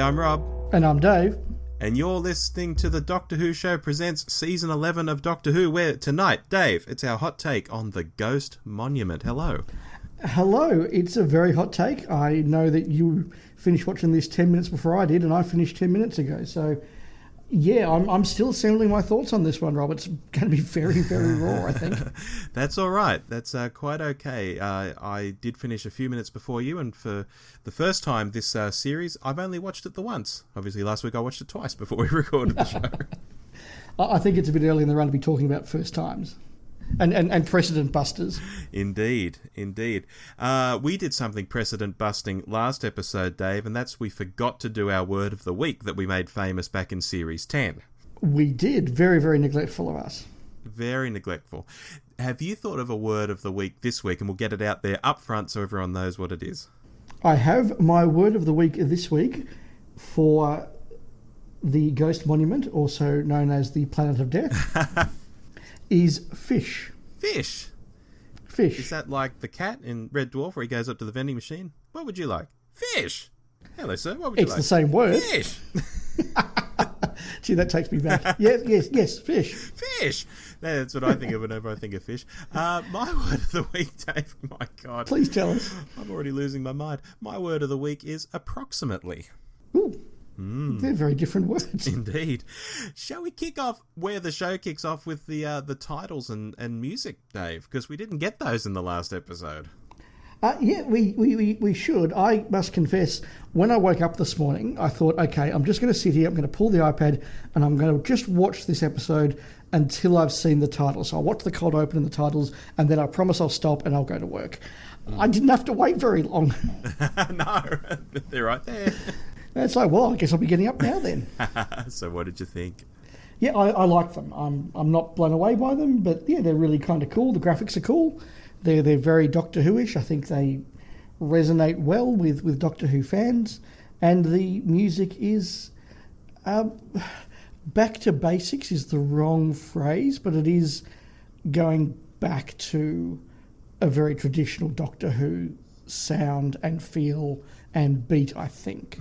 I'm Rob. And I'm Dave. And you're listening to the Doctor Who Show presents Season 11 of Doctor Who, where tonight, Dave, it's our hot take on the Ghost Monument. Hello. Hello. It's a very hot take. I know that you finished watching this 10 minutes before I did, and I finished 10 minutes ago. So, yeah, I'm still assembling my thoughts on this one, Rob. It's going to be very, very raw, I think. That's all right. That's quite okay. I did finish a few minutes before you, and for the first time this series, I've only watched it the once. Obviously, last week I watched it twice before we recorded the show. I think it's a bit early in the run to be talking about first times. And precedent busters. Indeed. We did something precedent busting last episode, Dave, and that's we forgot to do our word of the week that we made famous back in Series 10. We did. Very, very neglectful of us. Very neglectful. Have you thought of a word of the week this week? And we'll get it out there up front so everyone knows what it is. I have my word of the week this week for the Ghost Monument, also known as the Planet of Death. Is fish. Fish? Is that like the cat in Red Dwarf where he goes up to the vending machine? What would you like? Fish! Hello, sir. What would you like? It's the same word. Fish! Gee, that takes me back. Yes, fish. Fish! That's what I think of whenever I think of fish. My word of the week, Dave, my God. Please tell us. I'm already losing my mind. My word of the week is approximately. Ooh. They're very different words. Indeed. Shall we kick off where the show kicks off with the titles and music, Dave? Because we didn't get those in the last episode. Yeah, we should. I must confess, when I woke up this morning, I thought, okay, I'm just going to sit here, I'm going to pull the iPad, and I'm going to just watch this episode until I've seen the titles. So I'll watch the cold open and the titles, and then I promise I'll stop and I'll go to work. I didn't have to wait very long. No, they're right there. It's like, well, I guess I'll be getting up now then. So what did you think? Yeah, I like them. I'm not blown away by them, but yeah, they're really kind of cool. The graphics are cool. They're very Doctor Who-ish. I think they resonate well with Doctor Who fans. And the music is... back to basics is the wrong phrase, but it is going back to a very traditional Doctor Who sound and feel and beat, I think.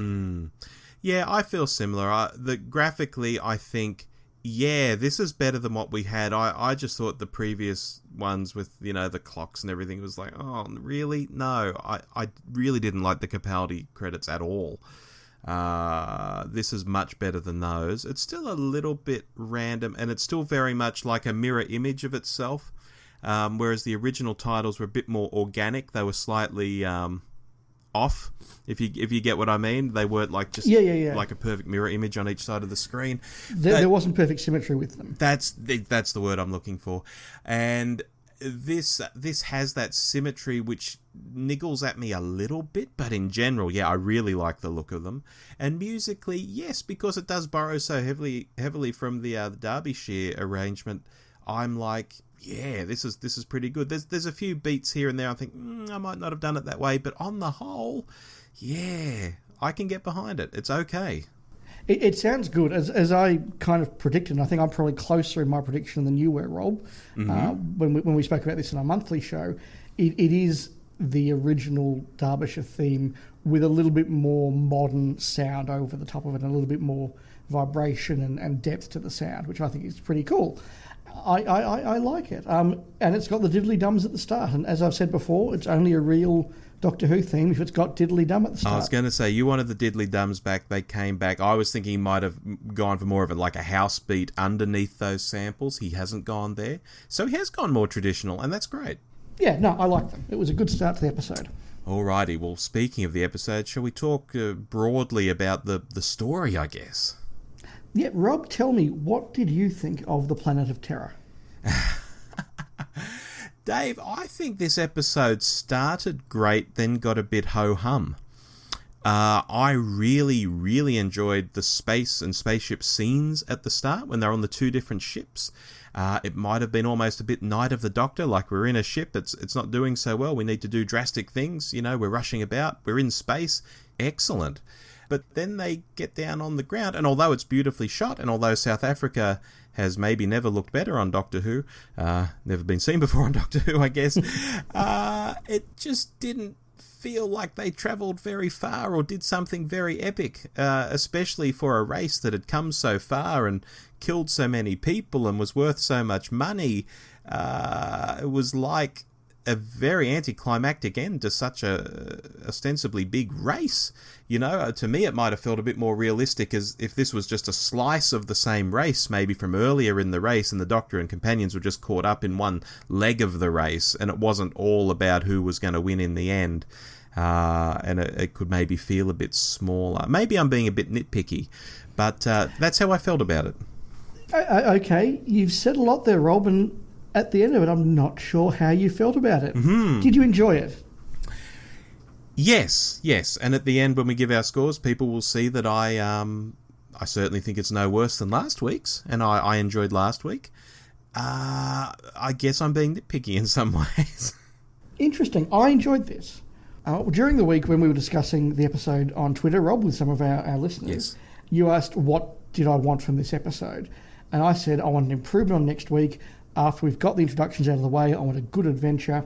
Yeah, I feel similar. Graphically, I think, yeah, this is better than what we had. I just thought the previous ones with, the clocks and everything was like, oh, really? No, I really didn't like the Capaldi credits at all. This is much better than those. It's still a little bit random, and it's still very much like a mirror image of itself, whereas the original titles were a bit more organic. They were slightly... off, if you get what I mean. They weren't like just like a perfect mirror image on each side of the screen. There wasn't perfect symmetry with them. That's the word I'm looking for. And this has that symmetry which niggles at me a little bit, but in general, yeah, I really like the look of them. And musically, yes, because it does borrow so heavily from the Derbyshire arrangement, I'm like, yeah, this is pretty good. There's a few beats here and there I think, I might not have done it that way, but on the whole, yeah, I can get behind it. It's okay. It sounds good. As I kind of predicted, and I think I'm probably closer in my prediction than you were, Rob, when we spoke about this in our monthly show, it is the original Derbyshire theme with a little bit more modern sound over the top of it and a little bit more vibration and depth to the sound, which I think is pretty cool. I like it. And it's got the diddly-dums at the start. And as I've said before, it's only a real Doctor Who theme if it's got diddly-dum at the start. I was going to say, you wanted the diddly-dums back. They came back. I was thinking he might have gone for more of like a house beat underneath those samples. He hasn't gone there. So he has gone more traditional, and that's great. Yeah, no, I like them. It was a good start to the episode. Alrighty. Well, speaking of the episode, shall we talk broadly about the story, I guess? Yeah, Rob, tell me, what did you think of the Planet of Terror? Dave, I think this episode started great, then got a bit ho-hum. I really, really enjoyed the space and spaceship scenes at the start when they're on the two different ships. It might have been almost a bit Night of the Doctor, like we're in a ship, it's not doing so well, we need to do drastic things, we're rushing about, we're in space. Excellent. But then they get down on the ground, and although it's beautifully shot, and although South Africa has maybe never looked better on Doctor Who, never been seen before on Doctor Who, I guess, it just didn't feel like they travelled very far or did something very epic, especially for a race that had come so far and killed so many people and was worth so much money. It was like a very anticlimactic end to such a ostensibly big race. You know, to me it might have felt a bit more realistic as if this was just a slice of the same race, maybe from earlier in the race, and the Doctor and companions were just caught up in one leg of the race, and it wasn't all about who was going to win in the end. And it could maybe feel a bit smaller. Maybe I'm being a bit nitpicky, but that's how I felt about it. Okay, you've said a lot there, Rob, and at the end of it, I'm not sure how you felt about it. Mm-hmm. Did you enjoy it? Yes. And at the end, when we give our scores, people will see that I certainly think it's no worse than last week's, and I enjoyed last week. I guess I'm being nitpicky in some ways. Interesting. I enjoyed this. During the week when we were discussing the episode on Twitter, Rob, with some of our listeners, yes, you asked what did I want from this episode, and I said I want an improvement on next week. After we've got the introductions out of the way, I want a good adventure,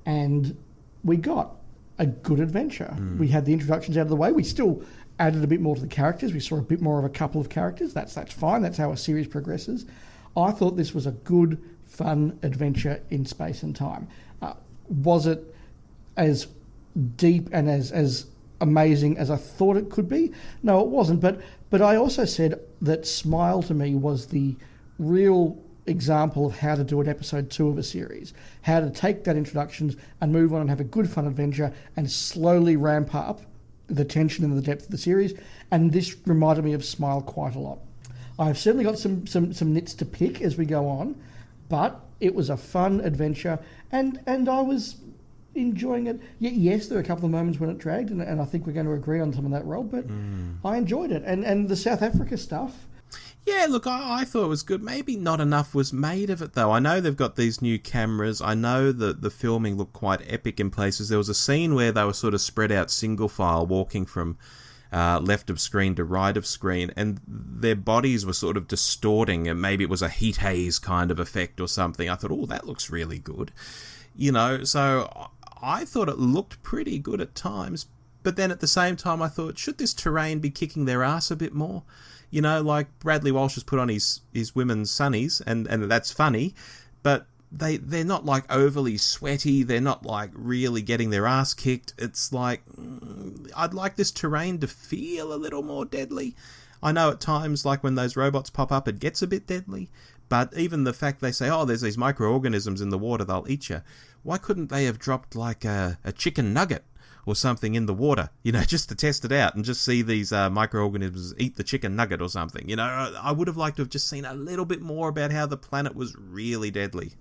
and we got a good adventure. We had the introductions out of the way. We still added a bit more to the characters. We saw a bit more of a couple of characters. That's fine. That's how a series progresses. I thought this was a good, fun adventure in space and time. Was it as deep and as amazing as I thought it could be? No, it wasn't. But I also said that Smile to me was the real example of how to do an episode 2 of a series, how to take that introductions and move on and have a good fun adventure and slowly ramp up the tension and the depth of the series. And this reminded me of Smile quite a lot. I've certainly got some nits to pick as we go on, but it was a fun adventure and I was enjoying it. Yes, there were a couple of moments when it dragged, and I think we're going to agree on some of that, Rob, but I enjoyed it. And the South Africa stuff. Yeah, look, I thought it was good. Maybe not enough was made of it, though. I know they've got these new cameras. I know that the filming looked quite epic in places. There was a scene where they were sort of spread out single file, walking from left of screen to right of screen, and their bodies were sort of distorting, and maybe it was a heat haze kind of effect or something. I thought, oh, that looks really good. You know, so I thought it looked pretty good at times, but then at the same time I thought, should this terrain be kicking their ass a bit more? You know, like Bradley Walsh has put on his women's sunnies, and that's funny, but they're not like overly sweaty, they're not like really getting their ass kicked. It's like, I'd like this terrain to feel a little more deadly. I know at times, like when those robots pop up, it gets a bit deadly, but even the fact they say, oh, there's these microorganisms in the water, they'll eat you. Why couldn't they have dropped like a chicken nugget or something in the water, you know, just to test it out and just see these microorganisms eat the chicken nugget or something? You know, I would have liked to have just seen a little bit more about how the planet was really deadly.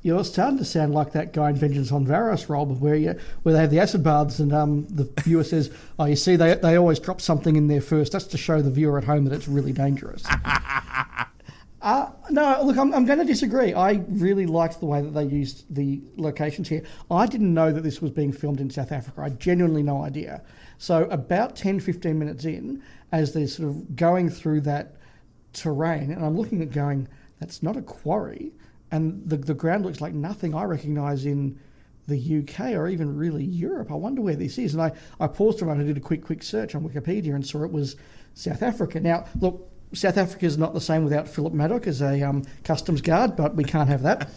You're starting to sound like that guy in Vengeance on Varos, Rob, where they have the acid baths and the viewer says, oh, you see, they always drop something in there first. That's to show the viewer at home that it's really dangerous. No, look, I'm going to disagree. I really liked the way that they used the locations here. I didn't know that this was being filmed in South Africa. I genuinely no idea. So about 10, 15 minutes in, as they're sort of going through that terrain, and I'm looking at going, that's not a quarry, and the ground looks like nothing I recognise in the UK or even really Europe. I wonder where this is. And I paused a moment and did a quick search on Wikipedia and saw it was South Africa. Now, look, South Africa is not the same without Philip Maddock as a customs guard, but we can't have that.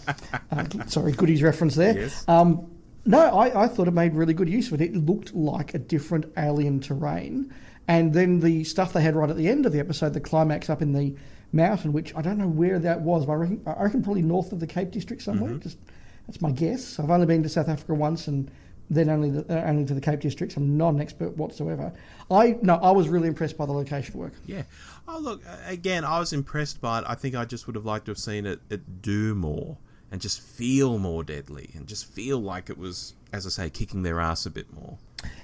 Sorry, goodies reference there. Yes. No, I thought it made really good use of it. It looked like a different alien terrain. And then the stuff they had right at the end of the episode, the climax up in the mountain, which I don't know where that was, but I reckon probably north of the Cape District somewhere. Just that's my guess. I've only been to South Africa once and then only to the Cape Districts. I'm not an expert whatsoever. I was really impressed by the location work. Yeah. Oh, look, again, I was impressed by it. I think I just would have liked to have seen it do more and just feel more deadly and just feel like it was, as I say, kicking their ass a bit more.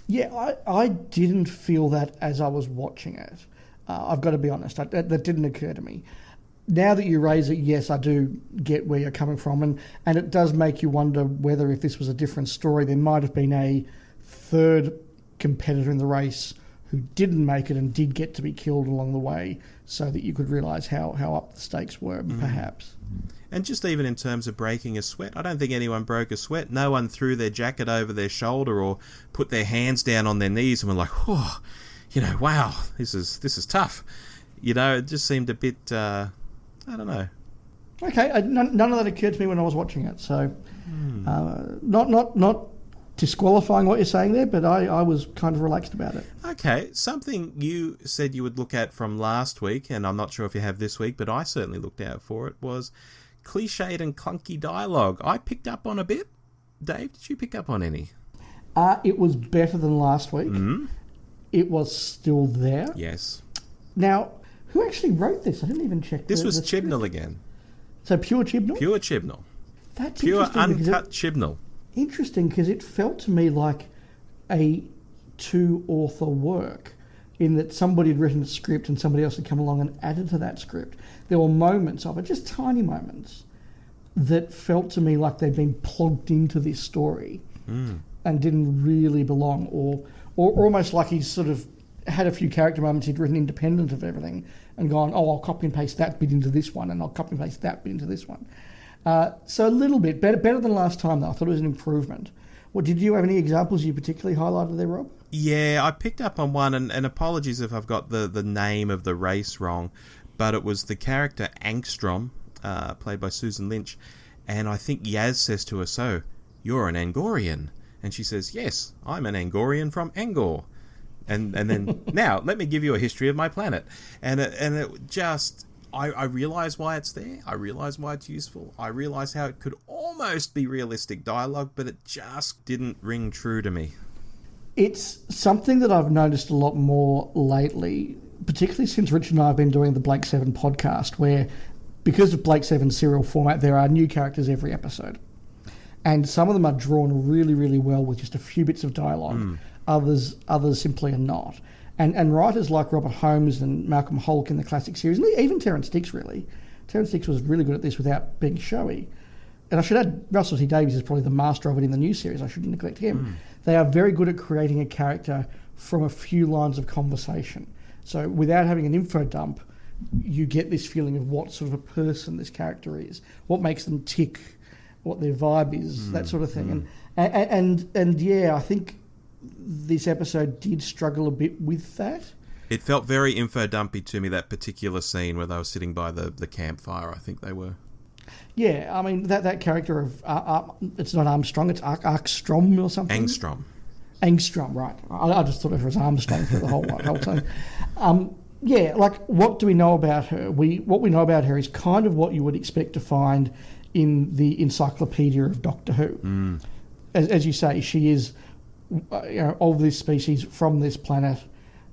Yeah, I didn't feel that as I was watching it. I've got to be honest. That didn't occur to me. Now that you raise it, yes, I do get where you're coming from. And it does make you wonder whether if this was a different story, there might have been a third competitor in the race who didn't make it and did get to be killed along the way so that you could realise how up the stakes were, perhaps. And just even in terms of breaking a sweat, I don't think anyone broke a sweat. No one threw their jacket over their shoulder or put their hands down on their knees and were like, oh, wow, this is tough. It just seemed a bit, I don't know. Okay, none of that occurred to me when I was watching it, so not disqualifying what you're saying there, but I was kind of relaxed about it. Okay, something you said you would look at from last week, and I'm not sure if you have this week, but I certainly looked out for it, was cliched and clunky dialogue. I picked up on a bit. Dave, did you pick up on any? It was better than last week. Mm-hmm. It was still there. Yes. Now, who actually wrote this? I didn't even check. This was Chibnall again. So pure Chibnall? Pure Chibnall. That's pure interesting. Uncut Chibnall. Interesting, because it felt to me like a two-author work in that somebody had written a script and somebody else had come along and added to that script. There were moments of it, just tiny moments, that felt to me like they'd been plugged into this story and didn't really belong, or almost like he's sort of had a few character moments he'd written independent of everything and gone, oh, I'll copy and paste that bit into this one and I'll copy and paste that bit into this one. So a little bit better than last time, though. I thought it was an improvement. Well, did you have any examples you particularly highlighted there, Rob? Yeah, I picked up on one, and apologies if I've got the name of the race wrong, but it was the character Angstrom, played by Susan Lynch, and I think Yaz says to her, so, you're an Angorian. And she says, yes, I'm an Angorian from Angor. And then, now, let me give you a history of my planet. And it just... I realise why it's there. I realise why it's useful. I realise how it could almost be realistic dialogue, but it just didn't ring true to me. It's something that I've noticed a lot more lately, particularly since Richard and I have been doing the Blake 7 podcast, where because of Blake 7's serial format, there are new characters every episode. And some of them are drawn really, really well with just a few bits of dialogue. Others simply are not. And writers like Robert Holmes and Malcolm Hulke in the classic series, and even Terrance Dicks, really. Terrance Dicks was really good at this without being showy. And I should add, Russell T Davies is probably the master of it in the new series. I shouldn't neglect him. They are very good at creating a character from a few lines of conversation. So without having an info dump, you get this feeling of what sort of a person this character is, what makes them tick, what their vibe is, that sort of thing. And yeah, I think this episode did struggle a bit with that. It felt very info dumpy to me, that particular scene where they were sitting by the campfire, I think they were. Yeah, I mean, that character of... it's not Armstrong, it's Angstrom or something? Angstrom, right. I just thought of her as Armstrong for the whole time. Yeah, like, what do we know about her? What we know about her is kind of what you would expect to find in the Encyclopedia of Doctor Who. As you say, she is of this species from this planet,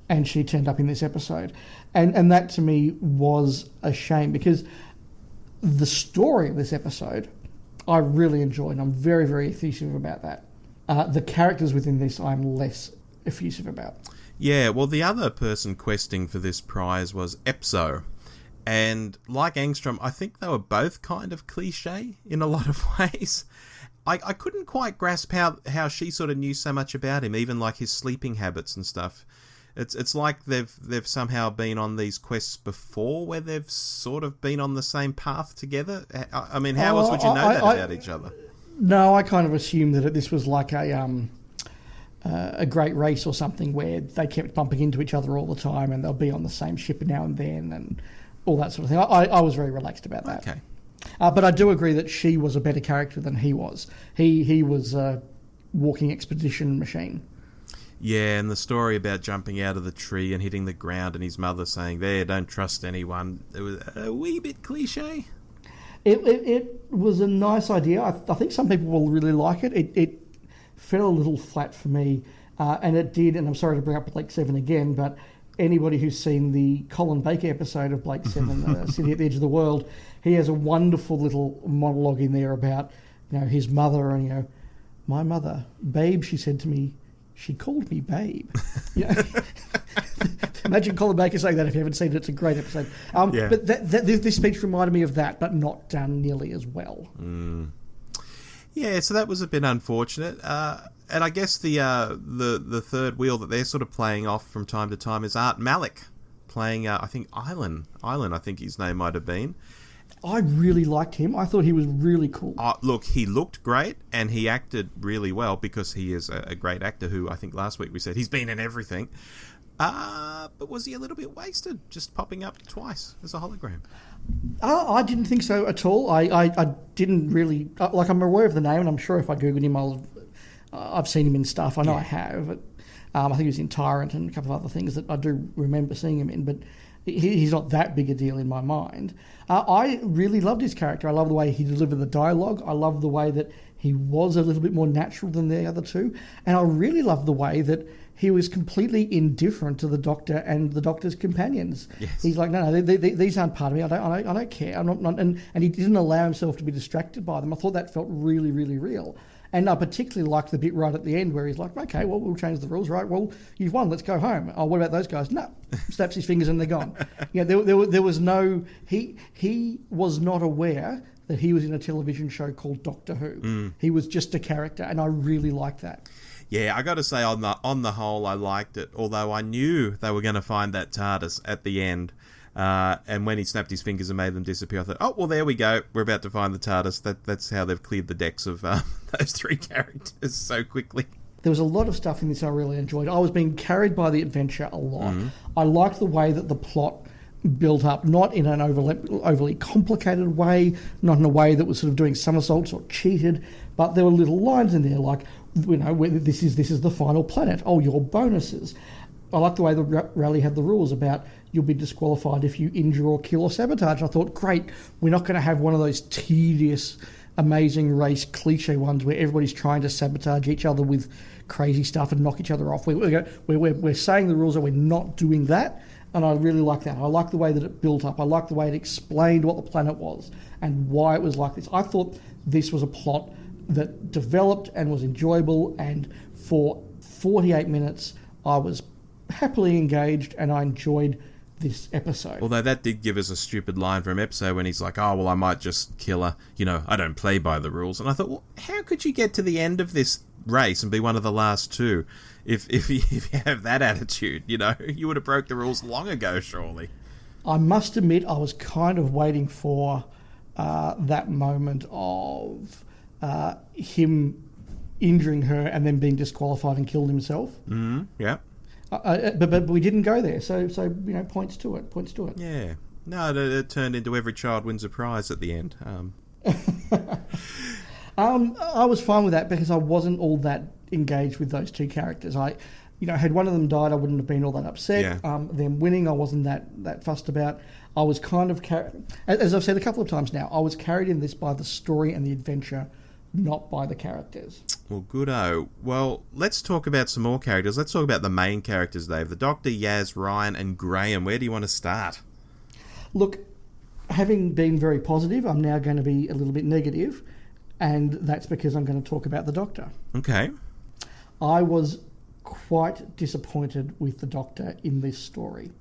and she turned up in this episode. And that, to me, was a shame, because the story of this episode I really enjoyed, and I'm very, very effusive about that. The characters within this I'm less effusive about. Yeah, well, the other person questing for this prize was Epzo. And like Angstrom, I think they were both kind of cliche in a lot of ways. I couldn't quite grasp how she sort of knew so much about him, even like his sleeping habits and stuff. It's like they've somehow been on these quests before, where they've sort of been on the same path together. I mean, how else would you know that about each other? No, I kind of assumed that this was like a great race or something, where they kept bumping into each other all the time, and they'll be on the same ship now and then, and all that sort of thing. I was very relaxed about that. Okay. But I do agree that she was a better character than he was. He was a walking expedition machine. Yeah, and the story about jumping out of the tree and hitting the ground and his mother saying, there, don't trust anyone, it was a wee bit cliche. It was a nice idea. I think some people will really like it. It fell a little flat for me, and it did, and I'm sorry to bring up Blake 7 again, but anybody who's seen the Colin Baker episode of Blake 7, City at the Edge of the World, he has a wonderful little monologue in there about, his mother, and, my mother, babe, she said to me, she called me babe. Imagine Colin Baker saying that if you haven't seen it. It's a great episode. Yeah. But this speech reminded me of that, but not done nearly as well. Yeah, so that was a bit unfortunate. And I guess the third wheel that they're sort of playing off from time to time is Art Malik, playing, I think, Island, I think his name might have been. I really liked him. I thought he was really cool. Look, he looked great and he acted really well because he is a great actor who I think last week we said he's been in everything. But was he a little bit wasted, just popping up twice as a hologram? I didn't think so at all. I didn't really... Like, I'm aware of the name, and I'm sure if I Googled him, I've seen him in stuff. I know I have. But, I think he was in Tyrant and a couple of other things that I do remember seeing him in, but he's not that big a deal in my mind. I really loved his character. I love the way he delivered the dialogue. I love the way that he was a little bit more natural than the other two. And I really love the way that he was completely indifferent to the Doctor and the Doctor's companions. Yes. He's like, no, these aren't part of me. I don't care. I'm not. And he didn't allow himself to be distracted by them. I thought that felt really, really real. And I particularly liked the bit right at the end where he's like, okay, well, we'll change the rules, right? Well, you've won, let's go home. Oh, what about those guys? No. Snaps his fingers and they're gone. There was no... He was not aware that he was in a television show called Doctor Who. He was just a character, and I really liked that. Yeah, I got to say, on the whole, I liked it, although I knew they were going to find that TARDIS at the end. And when he snapped his fingers and made them disappear, I thought, oh, well, there we go. We're about to find the TARDIS. That's how they've cleared the decks of those three characters so quickly. There was a lot of stuff in this I really enjoyed. I was being carried by the adventure a lot. I liked the way that the plot built up, not in an overly complicated way, not in a way that was sort of doing somersaults or cheated, but there were little lines in there like, this is the final planet. Oh, your bonuses. I like the way the rally had the rules about you'll be disqualified if you injure or kill or sabotage. I thought, great, we're not going to have one of those tedious, amazing race cliche ones where everybody's trying to sabotage each other with crazy stuff and knock each other off. We're saying the rules are we're not doing that, and I really like that. I like the way that it built up. I like the way it explained what the planet was and why it was like this. I thought this was a plot that developed and was enjoyable, and for 48 minutes I was happily engaged and I enjoyed this episode. Although that did give us a stupid line from Epzo when he's like, oh, well, I might just kill her. I don't play by the rules. And I thought, well, how could you get to the end of this race and be one of the last two if you have that attitude? You would have broke the rules long ago, surely. I must admit, I was kind of waiting for that moment of him injuring her and then being disqualified and killed himself. Yeah. But we didn't go there, so points to it. Yeah. No, it turned into every child wins a prize at the end. I was fine with that because I wasn't all that engaged with those two characters. Had one of them died, I wouldn't have been all that upset. Yeah. Them winning, I wasn't that fussed about. I was kind of, as I've said a couple of times now, I was carried in this by the story and the adventure, not by the characters. Well, good-o. Well, let's talk about some more characters. Let's talk about the main characters, Dave. The Doctor, Yaz, Ryan, and Graham. Where do you want to start? Look, having been very positive, I'm now going to be a little bit negative, and that's because I'm going to talk about the Doctor. Okay. I was quite disappointed with the Doctor in this story.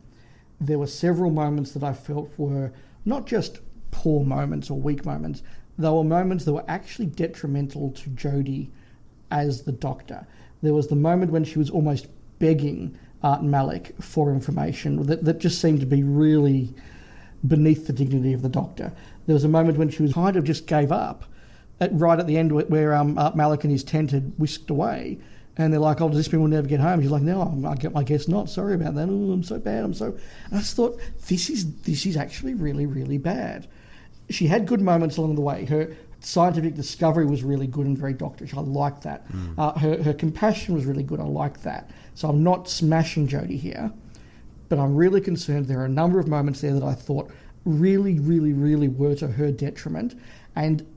There were several moments that I felt were not just poor moments or weak moments, they were moments that were actually detrimental to Jodie as the Doctor. There was the moment when she was almost begging Art and Malik for information that just seemed to be really beneath the dignity of the Doctor. There was a moment when she was kind of just gave up, right at the end where Art Malik and his tent had whisked away, and they're like, oh, does this mean we'll never get home? She's like, no, I guess not. Sorry about that. Oh, I'm so bad. And I just thought, this is actually really, really bad. She had good moments along the way. Her scientific discovery was really good and very doctorish. I liked that. Her compassion was really good. I liked that. So I'm not smashing Jodie here, but I'm really concerned. There are a number of moments there that I thought really, really, really were to her detriment. And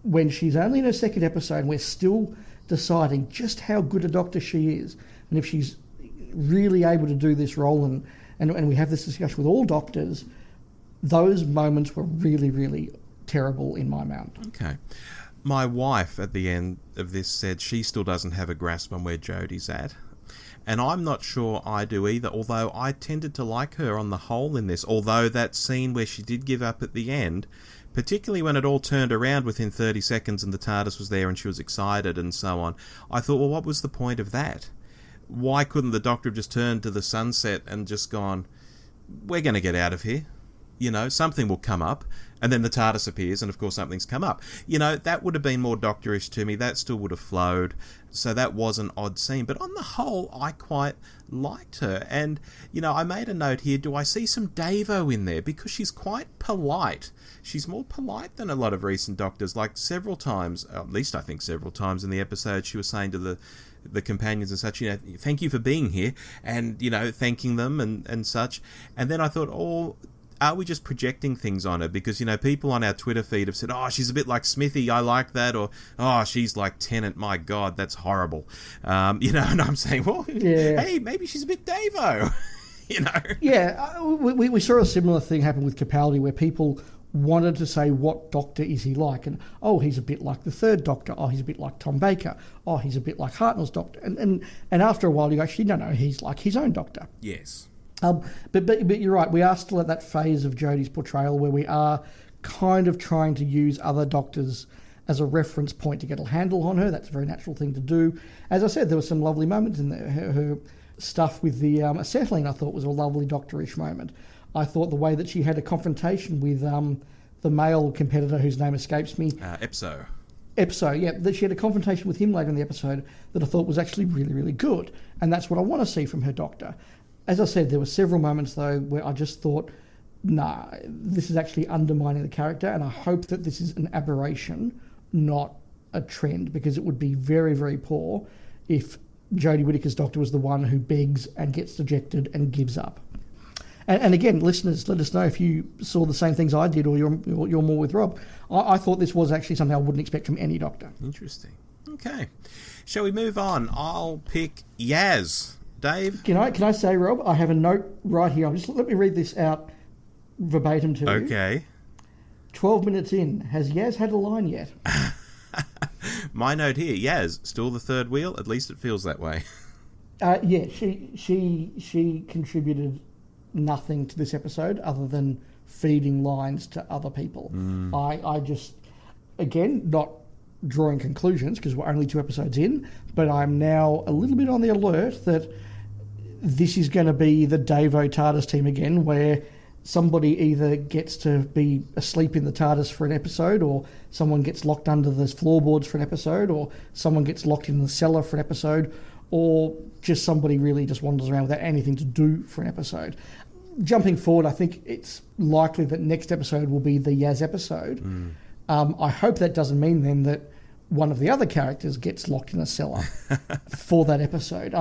when she's only in her second episode, and we're still deciding just how good a doctor she is, and if she's really able to do this role, and we have this discussion with all doctors, those moments were really, really terrible in my mind. Okay. My wife at the end of this said she still doesn't have a grasp on where Jodie's at. And I'm not sure I do either, although I tended to like her on the whole in this. Although that scene where she did give up at the end, particularly when it all turned around within 30 seconds and the TARDIS was there and she was excited and so on, I thought, well, what was the point of that? Why couldn't the Doctor have just turned to the sunset and just gone, we're going to get out of here? Something will come up. And then the TARDIS appears, and of course something's come up. That would have been more Doctorish to me. That still would have flowed. So that was an odd scene. But on the whole, I quite liked her. And, I made a note here. Do I see some Davo in there? Because she's quite polite. She's more polite than a lot of recent Doctors. Like several times, at least I think several times in the episode, she was saying to the companions and such, thank you for being here. And, thanking them and such. And then I thought, are we just projecting things on her? Because, people on our Twitter feed have said, she's a bit like Smithy, I like that, or, she's like Tennant, my God, that's horrible. And I'm saying, hey, maybe she's a bit Davo, Yeah, we saw a similar thing happen with Capaldi, where people wanted to say, what Doctor is he like? And, he's a bit like the third Doctor. He's a bit like Tom Baker. He's a bit like Hartnell's Doctor. And after a while, you go, actually, no, he's like his own Doctor. Yes. But you're right. We are still at that phase of Jodie's portrayal where we are kind of trying to use other Doctors as a reference point to get a handle on her. That's a very natural thing to do. As I said, there were some lovely moments in there. Her stuff with the acetylene, I thought, was a lovely Doctorish moment. I thought the way that she had a confrontation with the male competitor whose name escapes me. Epzo. Epzo, yeah. That she had a confrontation with him later in the episode that I thought was actually really, really good. And that's what I want to see from her Doctor. As I said, there were several moments, though, where I just thought, this is actually undermining the character, and I hope that this is an aberration, not a trend, because it would be very, very poor if Jodie Whittaker's Doctor was the one who begs and gets dejected and gives up. And again, listeners, let us know if you saw the same things I did, or you're more with Rob. I thought this was actually something I wouldn't expect from any Doctor. Interesting. Okay. Shall we move on? I'll pick Yaz. Dave? Can I say, Rob, I have a note right here. Let me read this out verbatim to you. Okay. 12 minutes in. Has Yaz had a line yet? My note here, Yaz, still the third wheel? At least it feels that way. Yeah, she contributed nothing to this episode other than feeding lines to other people. I just, again, not drawing conclusions because we're only 2 episodes in, but I'm now a little bit on the alert that this is going to be the Davo TARDIS team again, where somebody either gets to be asleep in the TARDIS for an episode, or someone gets locked under the floorboards for an episode, or someone gets locked in the cellar for an episode, or just somebody really just wanders around without anything to do for an episode. Jumping forward, I think it's likely that next episode will be the Yaz episode. I hope that doesn't mean then that one of the other characters gets locked in a cellar for that episode.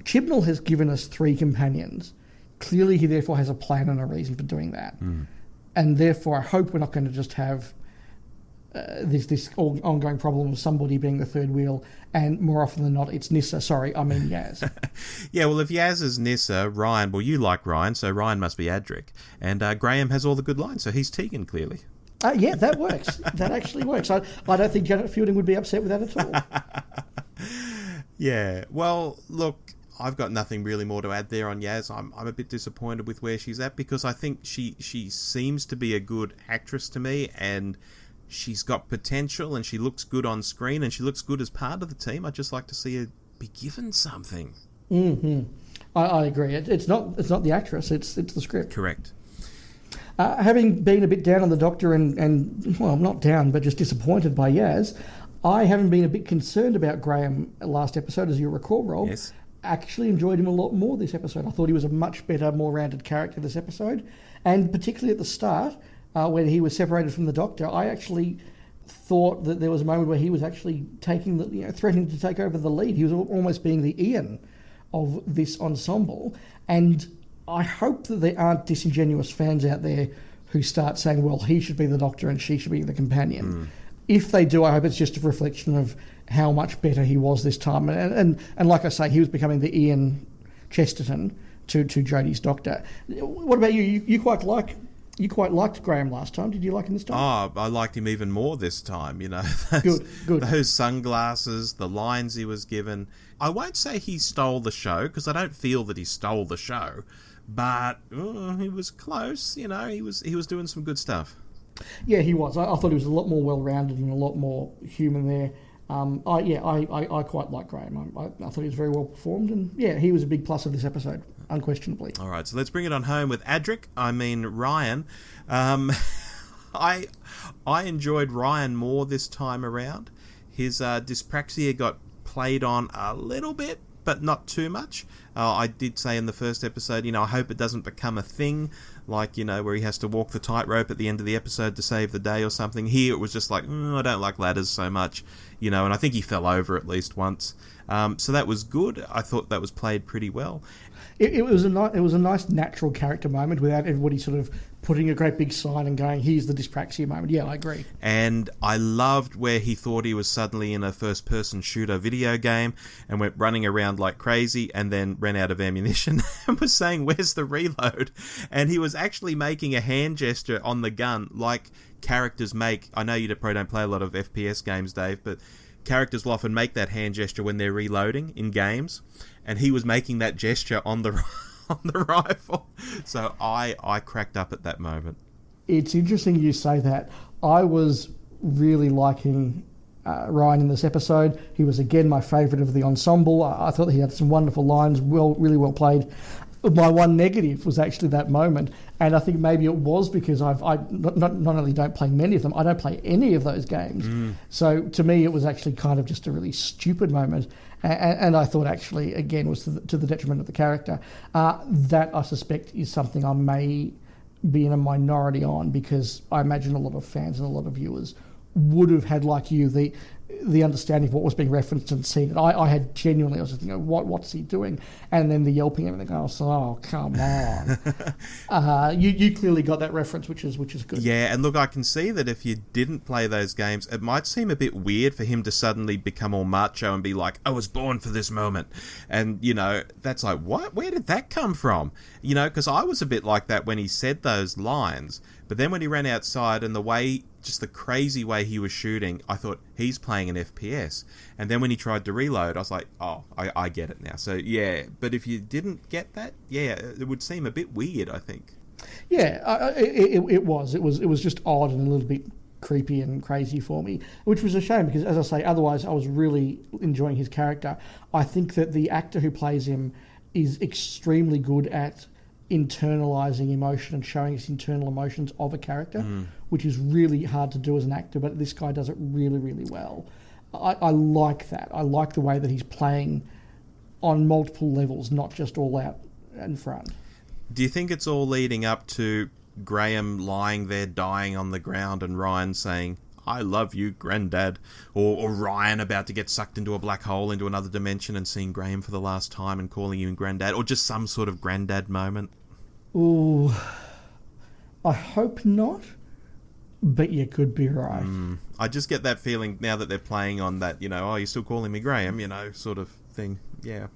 Chibnall has given us 3 companions. Clearly he therefore has a plan and a reason for doing that. And therefore I hope we're not going to just have this ongoing problem of somebody being the third wheel, and more often than not it's Nyssa. Sorry, I mean Yaz. Yeah, well, if Yaz is Nyssa, Ryan, well, you like Ryan, so Ryan must be Adric. And Graham has all the good lines, so he's Tegan, clearly. Yeah, that works. That actually works. I don't think Janet Fielding would be upset with that at all. Yeah, well, look, I've got nothing really more to add there on Yaz. I'm a bit disappointed with where she's at, because I think she seems to be a good actress to me, and she's got potential, and she looks good on screen, and she looks good as part of the team. I'd just like to see her be given something. I agree. It's not the actress, it's the script. Correct. Having been a bit down on the Doctor and well, not down, but just disappointed by Yaz, I haven't been a bit concerned about Graham last episode, as you'll recall, Rob. Yes. Actually enjoyed him a lot more this episode. I thought he was a much better, more rounded character this episode. And particularly at the start, when he was separated from the Doctor, I actually thought that there was a moment where he was actually threatening to take over the lead. He was almost being the Ian of this ensemble. And I hope that there aren't disingenuous fans out there who start saying, well, he should be the Doctor and she should be the companion. If they do, I hope it's just a reflection of how much better he was this time. And like I say, he was becoming the Ian Chesterton to Jodie's Doctor. What about you? You quite liked Graham last time. Did you like him this time? Oh, I liked him even more this time, Good. Those sunglasses, the lines he was given. I won't say he stole the show, because I don't feel that he stole the show, but he was close. He was doing some good stuff. Yeah, he was. I thought he was a lot more well-rounded and a lot more human there. I quite like Graham. I thought he was very well performed, and yeah, he was a big plus of this episode, unquestionably. All right, so let's bring it on home with Ryan. I enjoyed Ryan more this time around. His dyspraxia got played on a little bit, but not too much. I did say in the first episode, I hope it doesn't become a thing, like, where he has to walk the tightrope at the end of the episode to save the day or something. Here it was just like, I don't like ladders so much, and I think he fell over at least once. So that was good. I thought that was played pretty well. It was a nice natural character moment without everybody sort of putting a great big sign and going, here's the dyspraxia moment. Yeah, I agree. And I loved where he thought he was suddenly in a first-person shooter video game and went running around like crazy and then ran out of ammunition and was saying, where's the reload? And he was actually making a hand gesture on the gun like characters make. I know you probably don't play a lot of FPS games, Dave, but characters will often make that hand gesture when they're reloading in games, and he was making that gesture on the rifle. So I cracked up at that moment. It's interesting you say that. I was really liking Ryan in this episode. He was again my favourite of the ensemble. I thought he had some wonderful lines, really well played. My one negative was actually that moment, and I think maybe it was because I not only don't play many of them, I don't play any of those games. So to me, it was actually kind of just a really stupid moment, and I thought actually again was to the detriment of the character. That I suspect is something I may be in a minority on, because I imagine a lot of fans and a lot of viewers would have had, like you, the understanding of what was being referenced and seen it. I had genuinely, I was just thinking, what's he doing? And then the yelping and everything. I was like, oh, come on. You clearly got that reference, which is good. Yeah, and look, I can see that if you didn't play those games, it might seem a bit weird for him to suddenly become all macho and be like, I was born for this moment. And, that's like, what? Where did that come from? Because I was a bit like that when he said those lines. But then when he ran outside and just the crazy way he was shooting, I thought, he's playing an FPS. And then when he tried to reload, I was like, oh, I get it now. So, yeah, but if you didn't get that, yeah, it would seem a bit weird, I think. Yeah, it was. It was just odd and a little bit creepy and crazy for me, which was a shame because, as I say, otherwise I was really enjoying his character. I think that the actor who plays him is extremely good at internalizing emotion and showing us internal emotions of a character, which is really hard to do as an actor, but this guy does it really, really well. I like that. I like the way that he's playing on multiple levels, not just all out in front. Do you think it's all leading up to Graham lying there dying on the ground and Ryan saying, I love you, Granddad? Or Ryan about to get sucked into a black hole, into another dimension, and seeing Graham for the last time and calling him Granddad? Or just some sort of Granddad moment? Ooh, I hope not, but you could be right. I just get that feeling now that they're playing on that, oh, you're still calling me Graham, sort of thing. Yeah.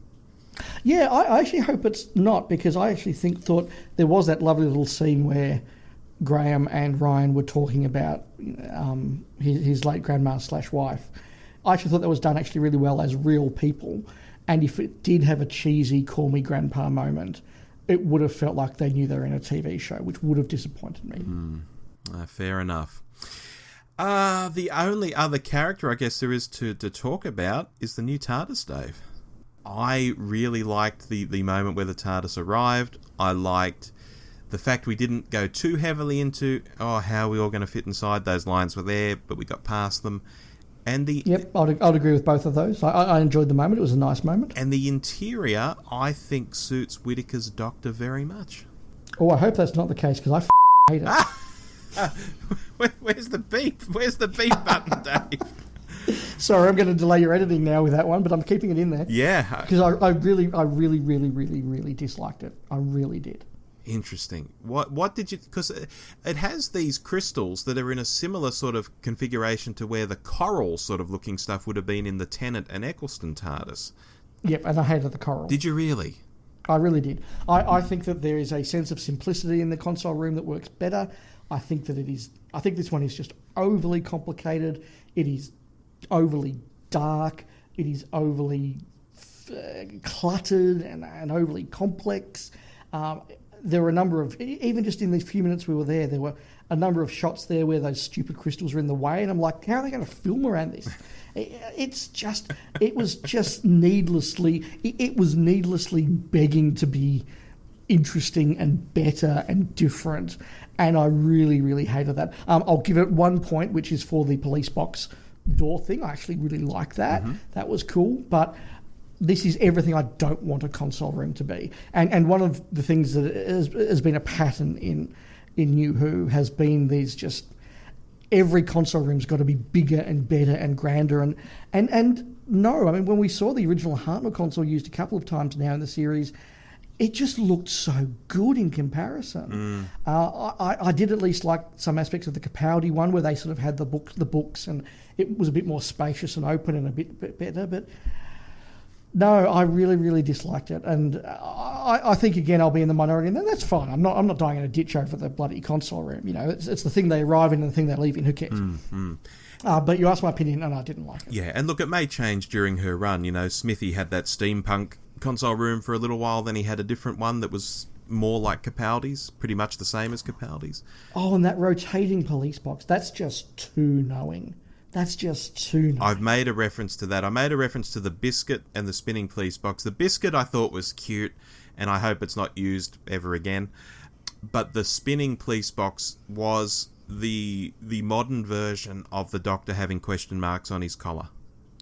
Yeah, I actually hope it's not, because I actually thought there was that lovely little scene where Graham and Ryan were talking about his late grandma / wife. I actually thought that was done actually really well as real people, and if it did have a cheesy call me grandpa moment, it would have felt like they knew they were in a TV show, which would have disappointed me. Fair enough. The only other character I guess there is to talk about is the new TARDIS, Dave. I really liked the moment where the TARDIS arrived. I liked the fact we didn't go too heavily into, how are we all going to fit inside? Those lines were there, but we got past them. And Yep, I'd agree with both of those. I enjoyed the moment. It was a nice moment. And the interior, I think, suits Whittaker's Doctor very much. Oh, I hope that's not the case, because I hate it. Where's the beep? Where's the beep button, Dave? Sorry, I'm going to delay your editing now with that one, but I'm keeping it in there. Yeah. Because I really, really disliked it. I really did. Interesting. What did you... Because it has these crystals that are in a similar sort of configuration to where the coral sort of looking stuff would have been in the Tennant and Eccleston TARDIS. Yep, and I hated the coral. Did you really? I really did. I think that there is a sense of simplicity in the console room that works better. I think that it is... I think this one is just overly complicated. It is overly dark. It is overly cluttered and overly complex. There were a number of, even just in these few minutes we were there were a number of shots there where those stupid crystals were in the way, and I'm like, how are they going to film around this? It was needlessly begging to be interesting and better and different. And I really, really hated that. I'll give it 1 point, which is for the police box door thing. I actually really like that. That was cool. But this is everything I don't want a console room to be. And one of the things that has been a pattern in New Who has been these just... Every console room's got to be bigger and better and grander. And no, I mean, when we saw the original Hartnell console used a couple of times now in the series, it just looked so good in comparison. I did at least like some aspects of the Capaldi one where they sort of had the books, and it was a bit more spacious and open and a bit better. But no, I really, really disliked it, and I think again I'll be in the minority, and that's fine. I'm not dying in a ditch over the bloody console room. You know, it's the thing they arrive in and the thing they leave in. Who cares? But you asked my opinion, and I didn't like it. Yeah, and look, it may change during her run. You know, Smithy had that steampunk console room for a little while, then he had a different one that was more like Capaldi's, pretty much the same as Capaldi's. Oh, and that rotating police box, that's just too knowing. That's just too knowing. I've made a reference to that. I made a reference to the biscuit and the spinning police box. The biscuit I thought was cute, and I hope it's not used ever again. But the spinning police box was the modern version of the Doctor having question marks on his collar.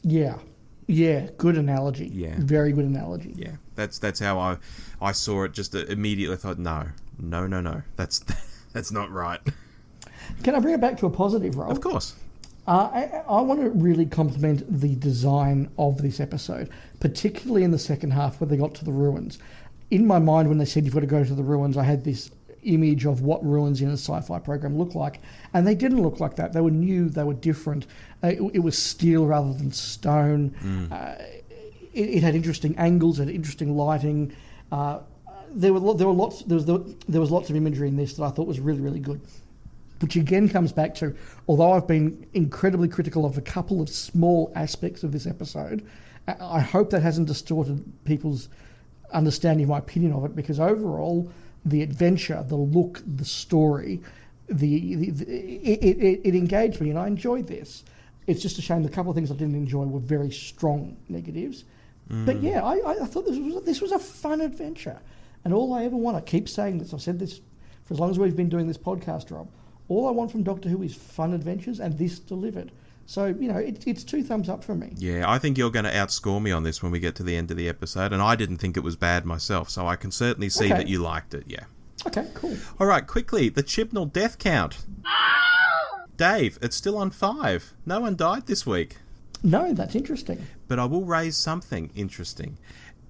Yeah, good analogy. Yeah. Very good analogy. Yeah, that's how I saw it. Just immediately thought, no, that's not right. Can I bring it back to a positive, Rob? Of course. I want to really compliment the design of this episode, particularly in the second half where they got to the ruins. In my mind, when they said you've got to go to the ruins, I had this image of what ruins in a sci-fi program look like, and they didn't look like that. They were new, they were different. It was steel rather than stone. It had interesting angles, it had interesting lighting. There was lots of imagery in this that I thought was really, really good. Which again comes back to, although I've been incredibly critical of a couple of small aspects of this episode, I hope that hasn't distorted people's understanding of my opinion of it, because overall, the adventure, the look, the story, it engaged me, and I enjoyed this. It's just a shame the couple of things I didn't enjoy were very strong negatives. But yeah, I thought this was a fun adventure. And all I ever want, I keep saying this, I've said this for as long as we've been doing this podcast, Rob, all I want from Doctor Who is fun adventures, and this delivered. So, you know, it's 2 thumbs up for me. Yeah, I think you're going to outscore me on this when we get to the end of the episode, and I didn't think it was bad myself, so I can certainly see that you liked it, yeah. Okay, cool. All right, quickly, the Chibnall death count. Dave, it's still on 5. No one died this week. No, that's interesting. But I will raise something interesting,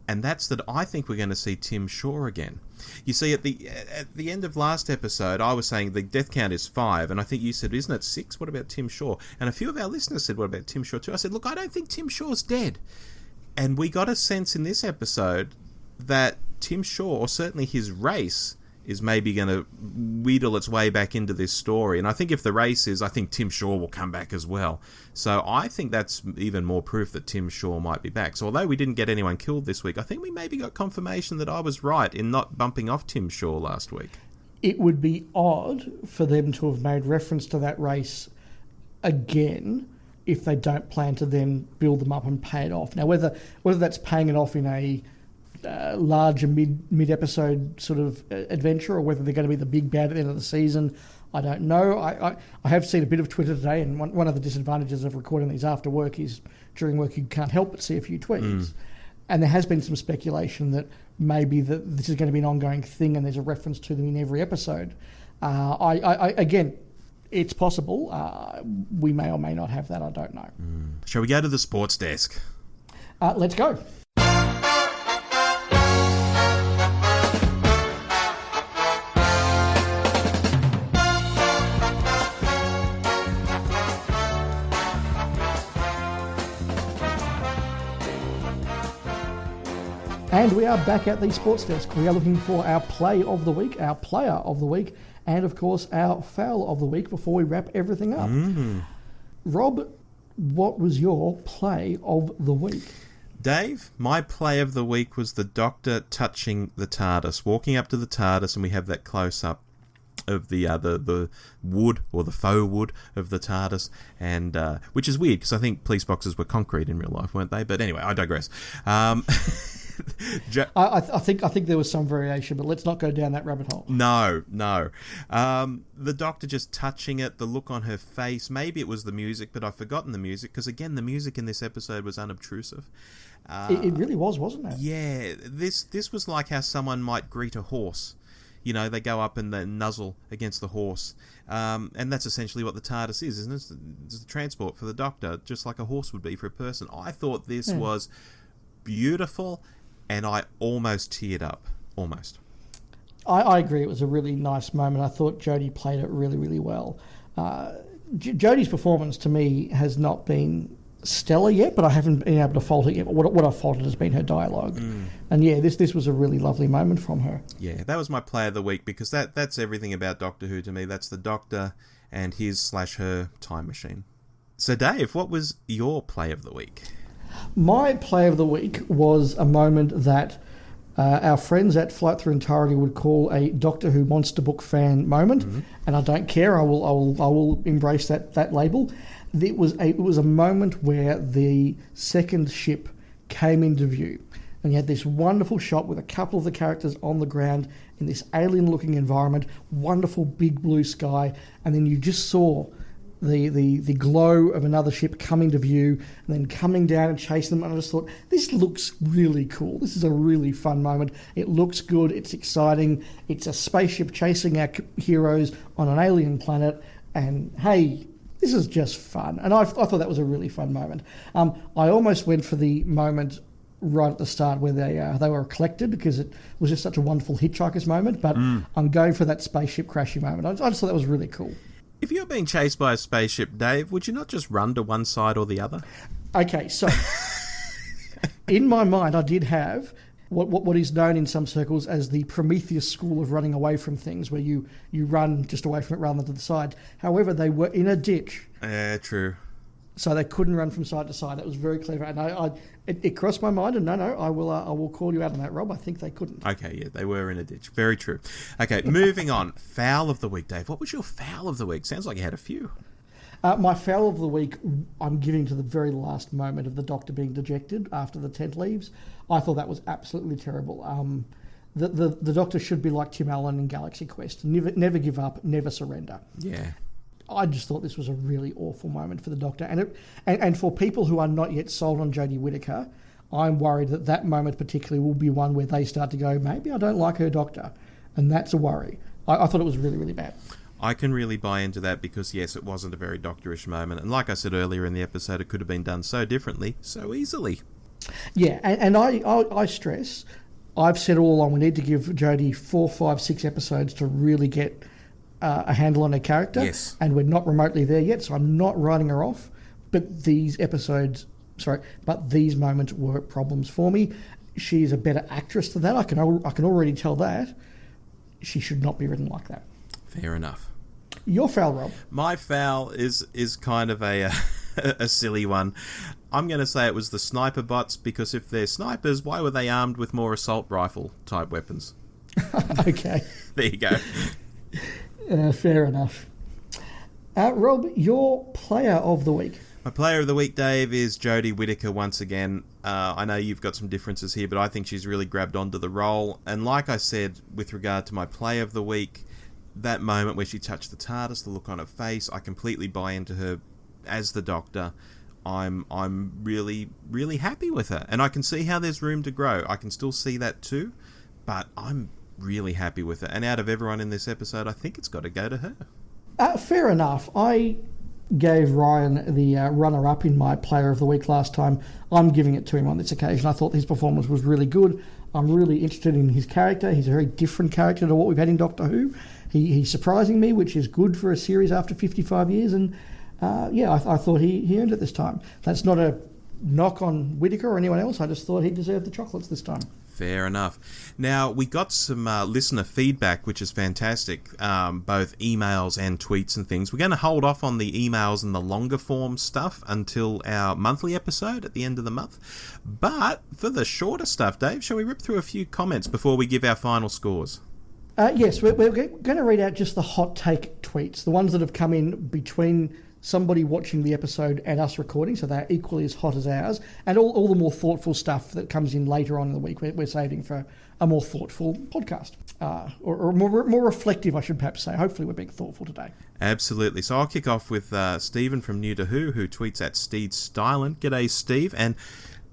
and that's that I think we're going to see Tim Shaw again. You see, at the end of last episode, I was saying the death count is 5, and I think you said, isn't it 6? What about Tim Shaw? And a few of our listeners said, what about Tim Shaw too? I said, look, I don't think Tim Shaw's dead. And we got a sense in this episode that Tim Shaw, or certainly his race, is maybe going to wheedle its way back into this story. And I think if the race is, I think Tim Shaw will come back as well. So I think that's even more proof that Tim Shaw might be back. So although we didn't get anyone killed this week, I think we maybe got confirmation that I was right in not bumping off Tim Shaw last week. It would be odd for them to have made reference to that race again if they don't plan to then build them up and pay it off. Now, whether that's paying it off in a larger mid-episode sort of adventure, or whether they're going to be the big bad at the end of the season, I don't know. I have seen a bit of Twitter today, and one of the disadvantages of recording these after work is during work you can't help but see a few tweets. And there has been some speculation that maybe that this is going to be an ongoing thing and there's a reference to them in every episode. Again, it's possible. We may or may not have that. I don't know. Shall we go to the sports desk? Let's go. And we are back at the sports desk. We are looking for our play of the week, our player of the week, and of course our foul of the week before we wrap everything up. Rob, what was your play of the week? Dave, my play of the week was the Doctor touching the TARDIS, walking up to the TARDIS, and we have that close-up of the wood, or the faux wood of the TARDIS, and which is weird because I think police boxes were concrete in real life, weren't they? But anyway, I digress. I think there was some variation, but let's not go down that rabbit hole. No. The Doctor just touching it, the look on her face. Maybe it was the music, but I've forgotten the music because again, the music in this episode was unobtrusive. It really was, wasn't it? Yeah, this was like how someone might greet a horse. You know, they go up and they nuzzle against the horse. And that's essentially what the TARDIS is, isn't it? It's the transport for the Doctor, just like a horse would be for a person. I thought this was beautiful, and I almost teared up. Almost. I agree. It was a really nice moment. I thought Jodie played it really, really well. Jodie's performance, to me, has not been stellar yet, but I haven't been able to fault it yet. What I've faulted has been her dialogue. And yeah, this was a really lovely moment from her. Yeah, that was my play of the week, because that's everything about Doctor Who to me. That's the Doctor and his/her time machine. So Dave, what was your play of the week? My play of the week was a moment that our friends at Flight Through Entirety would call a Doctor Who monster book fan moment, and I don't care. I will embrace that label. It was a moment where the second ship came into view, and you had this wonderful shot with a couple of the characters on the ground in this alien-looking environment, wonderful big blue sky, and then you just saw the glow of another ship coming to view and then coming down and chasing them. And I just thought, this looks really cool. This is a really fun moment. It looks good. It's exciting. It's a spaceship chasing our heroes on an alien planet. And hey, this is just fun. And I thought that was a really fun moment. I almost went for the moment right at the start where they were collected, because it was just such a wonderful Hitchhiker's moment. But I'm going for that spaceship crashing moment. I just thought that was really cool. If you're being chased by a spaceship, Dave, would you not just run to one side or the other? Okay, so in my mind, I did have what is known in some circles as the Prometheus school of running away from things, where you run just away from it rather than to the side. However, they were in a ditch. Yeah, true. So they couldn't run from side to side. That was very clever. And it crossed my mind, and I will call you out on that, Rob. I think they couldn't. Okay, yeah, they were in a ditch. Very true. Okay, moving on. Foul of the week, Dave. What was your foul of the week? Sounds like you had a few. My foul of the week, I'm giving to the very last moment of the Doctor being dejected after the tent leaves. I thought that was absolutely terrible. The Doctor should be like Tim Allen in Galaxy Quest. Never give up, never surrender. Yeah. I just thought this was a really awful moment for the Doctor. And for people who are not yet sold on Jodie Whittaker, I'm worried that moment particularly will be one where they start to go, maybe I don't like her Doctor. And that's a worry. I thought it was really, really bad. I can really buy into that because, yes, it wasn't a very Doctorish moment. And like I said earlier in the episode, it could have been done so differently, so easily. Yeah, and I stress, I've said all along, we need to give Jodie 4, 5, 6 episodes to really get a handle on her character. Yes. And we're not remotely there yet, so I'm not writing her off. But these moments were problems for me. She's a better actress than that. I can already tell that. She should not be written like that. Fair enough. Your foul, Rob. My foul is kind of a silly one. I'm going to say it was the sniper bots, because if they're snipers, why were they armed with more assault rifle type weapons? Okay. There you go. Fair enough. Rob, your player of the week. My player of the week, Dave, is Jodie Whittaker once again. I know you've got some differences here, but I think she's really grabbed onto the role. And like I said, with regard to my play of the week, that moment where she touched the TARDIS, the look on her face, I completely buy into her as the Doctor. I'm really, really happy with her. And I can see how there's room to grow. I can still see that too, but I'm really happy with her. And out of everyone in this episode, I think it's got to go to her. Fair enough. I gave Ryan the runner-up in my player of the week last time. I'm giving it to him on this occasion. I thought his performance was really good. I'm really interested in his character. He's a very different character to what we've had in Doctor Who. He's surprising me, which is good for a series after 55 years. And I thought he earned it this time. That's not a knock on Whittaker or anyone else. I just thought he deserved the chocolates this time. Fair enough. Now, we got some listener feedback, which is fantastic, both emails and tweets and things. We're going to hold off on the emails and the longer form stuff until our monthly episode at the end of the month. But for the shorter stuff, Dave, shall we rip through a few comments before we give our final scores? Yes, we're going to read out just the hot take tweets, the ones that have come in between somebody watching the episode and us recording, so they're equally as hot as ours, and all the more thoughtful stuff that comes in later on in the week, we're saving for a more thoughtful podcast, or more reflective, I should perhaps say. Hopefully we're being thoughtful today. Absolutely. So I'll kick off with Stephen from New to Who tweets at Steed Stylen. G'day, Steve. And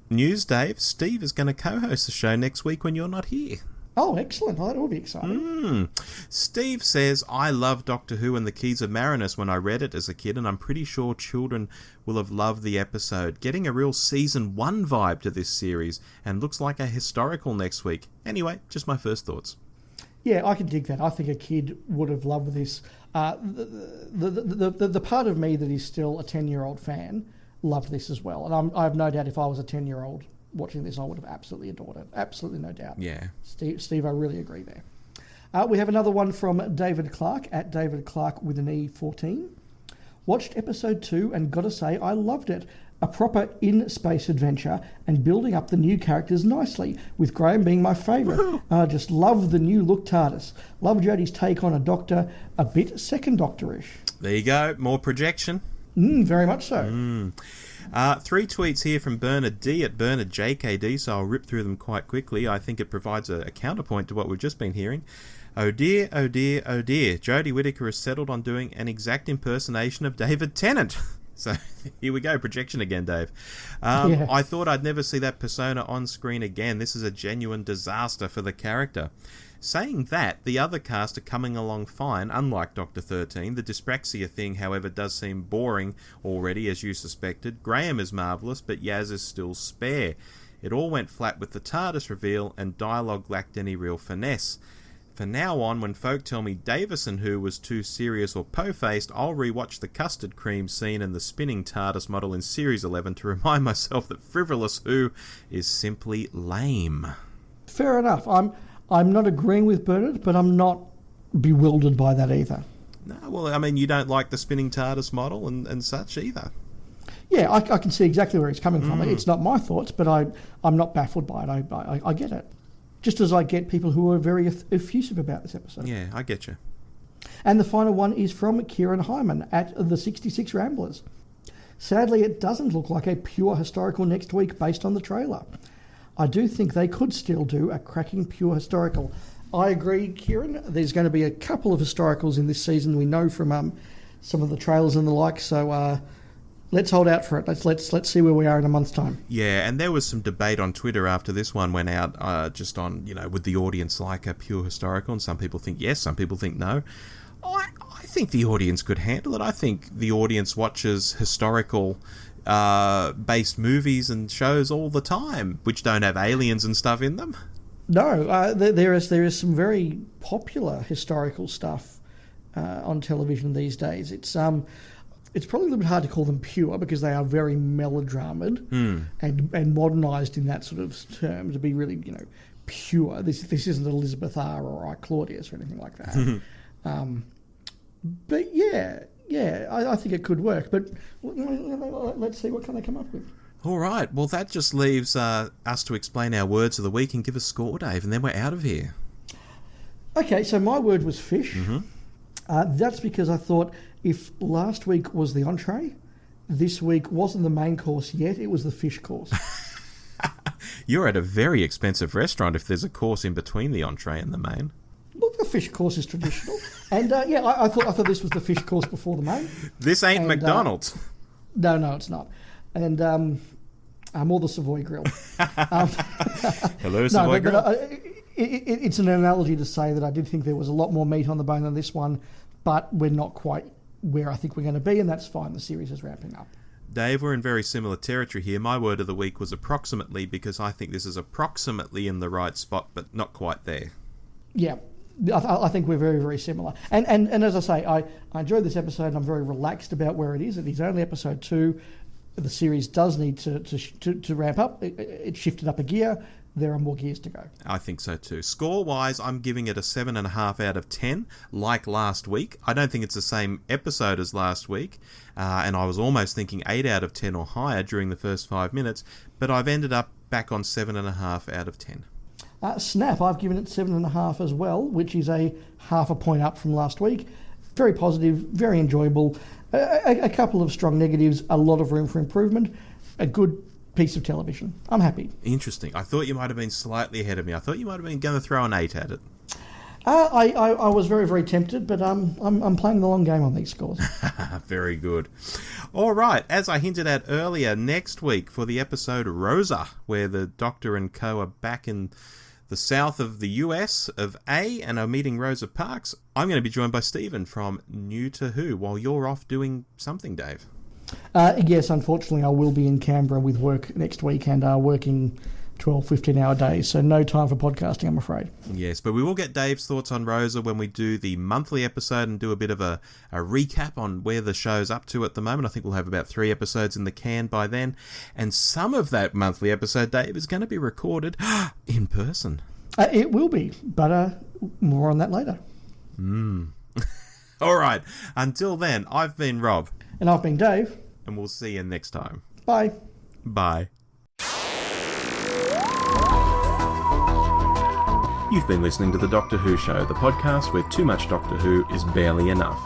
news, Dave, Steve is going to co-host the show next week when you're not here. Oh, excellent. Well, that will be exciting. Steve says, I love Doctor Who and the Keys of Marinus when I read it as a kid, and I'm pretty sure children will have loved the episode. Getting a real Season 1 vibe to this series, and looks like a historical next week. Anyway, just my first thoughts. Yeah, I can dig that. I think a kid would have loved this. The part of me that is still a 10-year-old fan loved this as well. And I have no doubt if I was a 10-year-old watching this, I would have absolutely adored it. Absolutely no doubt. Yeah. Steve, I really agree there. We have another one from David Clark, at David Clark with an E14. Watched episode 2 and gotta say I loved it. A proper in-space adventure and building up the new characters nicely, with Graham being my favourite. I just love the new look TARDIS. Love Jodie's take on a Doctor, a bit Second Doctor-ish. There you go, more projection. Very much so. 3 tweets here from Bernard D at Bernard JKD, so I'll rip through them quite quickly. I think it provides a counterpoint to what we've just been hearing. Oh dear, oh dear, oh dear. Jodie Whittaker has settled on doing an exact impersonation of David Tennant. So here we go, projection again, Dave. Yeah. I thought I'd never see that persona on screen again. This is a genuine disaster for the character. Saying that, the other cast are coming along fine, unlike Doctor 13. The dyspraxia thing, however, does seem boring already, as you suspected. Graham is marvellous, but Yaz is still spare. It all went flat with the TARDIS reveal, and dialogue lacked any real finesse. From now on, when folk tell me Davison Who was too serious or po-faced, I'll rewatch the custard cream scene and the spinning TARDIS model in Series 11 to remind myself that frivolous Who is simply lame. Fair enough. I'm not agreeing with Bernard, but I'm not bewildered by that either. No, well, I mean, you don't like the spinning TARDIS model and such either. Yeah, I can see exactly where it's coming from. It's not my thoughts, but I'm not baffled by it. I get it. Just as I get people who are very effusive about this episode. Yeah, I get you. And the final one is from Kieran Hyman at the 66 Ramblers. Sadly, it doesn't look like a pure historical next week based on the trailer. I do think they could still do a cracking pure historical. I agree, Kieran. There's going to be a couple of historicals in this season, we know from some of the trailers and the like, so let's hold out for it. Let's see where we are in a month's time. Yeah, and there was some debate on Twitter after this one went out, just on, would the audience like a pure historical? And some people think yes, some people think no. I think the audience could handle it. I think the audience watches historical based movies and shows all the time, which don't have aliens and stuff in them. No, there is some very popular historical stuff on television these days. It's probably a little bit hard to call them pure because they are very melodramaed and modernised in that sort of term to be really, pure. This isn't Elizabeth R or I Claudius or anything like that. But yeah, I think it could work. But let's see what can they come up with. All right. Well, that just leaves us to explain our words of the week and give a score, Dave, and then we're out of here. Okay, so my word was fish. That's because I thought if last week was the entree, this week wasn't the main course yet, it was the fish course. You're at a very expensive restaurant if there's a course in between the entree and the main. Look, the fish course is traditional. And I thought this was the fish course before the main. This ain't McDonald's. No, it's not. And or the Savoy Grill. Hello, Savoy Grill. It's an analogy to say that I did think there was a lot more meat on the bone than this one, but we're not quite where I think we're going to be, and that's fine. The series is ramping up. Dave, we're in very similar territory here. My word of the week was approximately, because I think this is approximately in the right spot, but not quite there. Yeah, I think we're very, very similar. And as I say, I enjoyed this episode, and I'm very relaxed about where it is. It is only episode 2. The series does need to ramp up. It shifted up a gear. There are more gears to go. I think so too. Score-wise, I'm giving it a 7.5 out of 10, like last week. I don't think it's the same episode as last week, and I was almost thinking 8 out of 10 or higher during the first 5 minutes, but I've ended up back on 7.5 out of 10. Snap, I've given it 7.5 as well, which is a half a point up from last week. Very positive, very enjoyable. A couple of strong negatives, a lot of room for improvement, a good piece of television. I'm happy. Interesting. I thought you might have been slightly ahead of me. I thought you might have been going to throw an 8 at it. I was very, very tempted, but I'm playing the long game on these scores. Very good. All right, as I hinted at earlier, next week for the episode Rosa, where the Doctor and co are back in the south of the US of A and are meeting Rosa Parks, I'm going to be joined by Stephen from New to Who while you're off doing something, Dave. Yes, unfortunately, I will be in Canberra with work next week and working 12, 15-hour days, so no time for podcasting, I'm afraid. Yes, but we will get Dave's thoughts on Rosa when we do the monthly episode and do a bit of a recap on where the show's up to at the moment. I think we'll have about 3 episodes in the can by then, and some of that monthly episode, Dave, is going to be recorded in person. It will be, but more on that later. All right, until then, I've been Rob. And I've been Dave. And we'll see you next time. Bye. Bye. You've been listening to The Doctor Who Show, the podcast where too much Doctor Who is barely enough.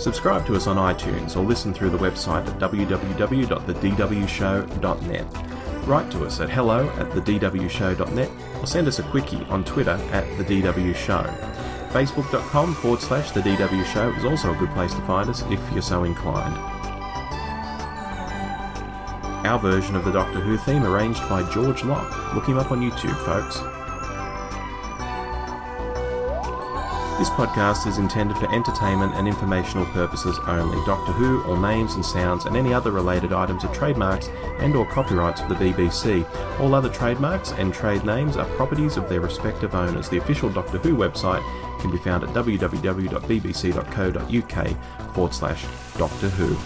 Subscribe to us on iTunes or listen through the website at www.thedwshow.net. Write to us at hello@thedwshow.net or send us a quickie on Twitter @thedwshow. Facebook.com/The DW Show is also a good place to find us if you're so inclined. Our version of the Doctor Who theme arranged by George Locke. Look him up on YouTube, folks. This podcast is intended for entertainment and informational purposes only. Doctor Who, all names and sounds, and any other related items are trademarks and or copyrights of the BBC. All other trademarks and trade names are properties of their respective owners. The official Doctor Who website can be found at www.bbc.co.uk/Doctor Who.